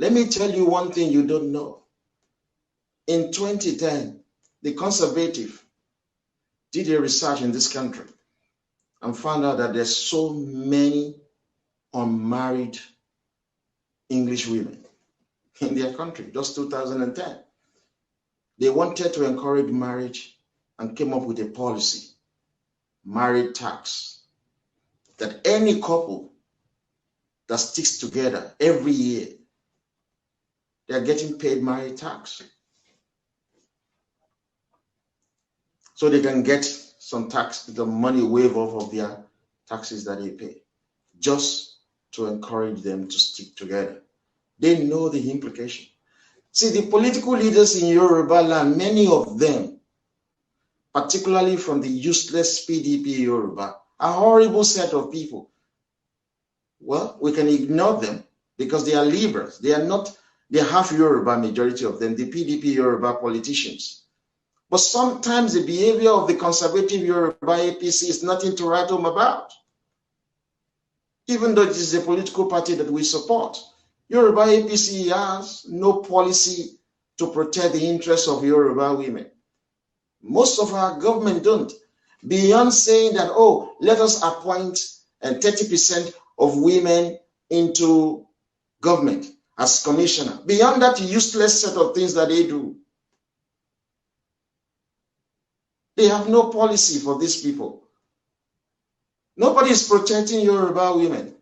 Let me tell you one thing you don't know. In 2010, the Conservative did a research in this country and found out that there's so many unmarried English women in their country, just 2010. They wanted to encourage marriage and came up with a policy, marriage tax, that any couple that sticks together every year, they're getting paid marriage tax. So they can get some tax, the money waived off of their taxes that they pay, just to encourage them to stick together. They know the implication. See, the political leaders in Yoruba land, many of them, particularly from the useless PDP Yoruba, are a horrible set of people. Well, we can ignore them because they are liberals. They are not, they're half Yoruba, majority of them, the PDP Yoruba politicians. But sometimes the behavior of the conservative Yoruba APC is nothing to write home about. Even though it is a political party that we support, Yoruba APC has no policy to protect the interests of Yoruba women. Most of our government don't. Beyond saying that, oh, let us appoint 30% of women into government as commissioner. Beyond that useless set of things that they do, they have no policy for these people. Nobody is protecting Yoruba women.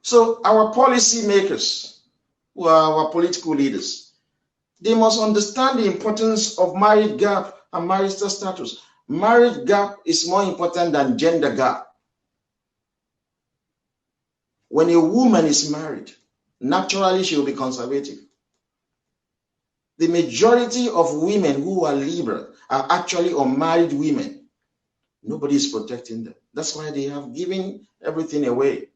So our policy makers, who are our political leaders, they must understand the importance of marriage gap and marital status. Marriage gap is more important than gender gap. When a woman is married, naturally she will be conservative. The majority of women who are liberal are actually unmarried women. Nobody is protecting them. That's why they have given everything away.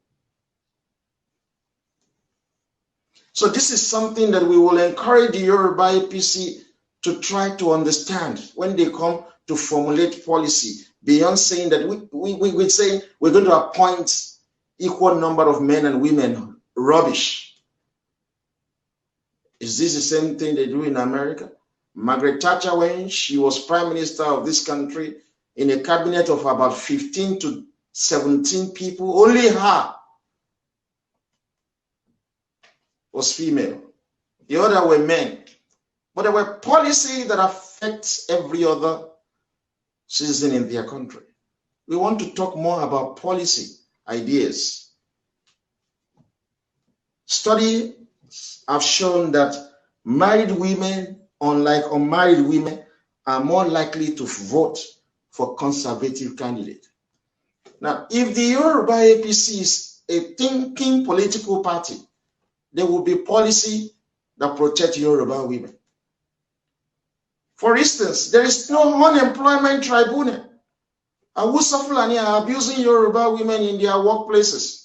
So this is something that we will encourage the Yoruba APC to try to understand when they come to formulate policy, beyond saying that we're saying we're going to appoint equal number of men and women. Rubbish. Is this the same thing they do in America? Margaret Thatcher, when she was prime minister of this country, in a cabinet of about 15 to 17 people, only her was female. The other were men. But there were policies that affect every other citizen in their country. We want to talk more about policy ideas. Studies have shown that married women, unlike unmarried women, are more likely to vote for conservative candidates. Now, if the Yoruba APC is a thinking political party, there will be policy that protect Yoruba women. For instance, there is no unemployment tribunal. Hausa Fulani are abusing Yoruba women in their workplaces.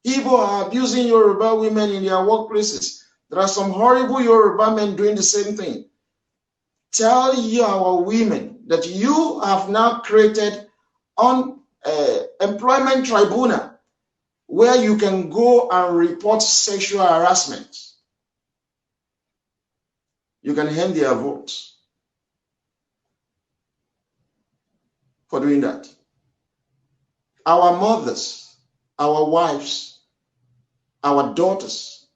Igbo are abusing Yoruba women in their workplaces. There are some horrible Yoruba men doing the same thing. Tell our women that you have now created an employment tribunal where you can go and report sexual harassment. You can hand their votes for doing that. Our mothers, our wives, our daughters,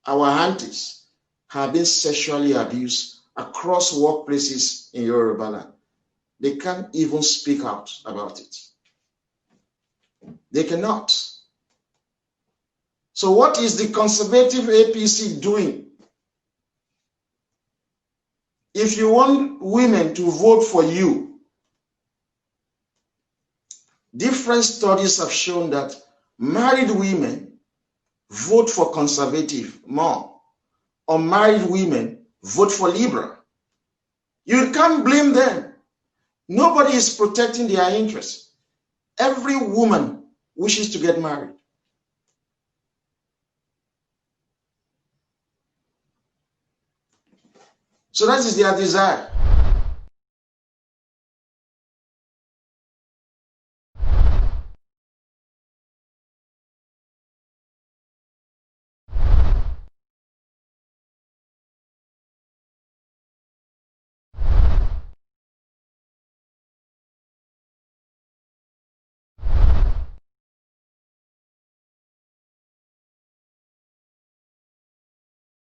our aunties have been sexually abused across workplaces in Yoruba land. They can't even speak out about it. They cannot. So what is the conservative APC doing? If you want women to vote for you, different studies have shown that married women vote for conservative more. Unmarried women vote for liberal. You can't blame them. Nobody is protecting their interests. Every woman wishes to get married. So that is their desire.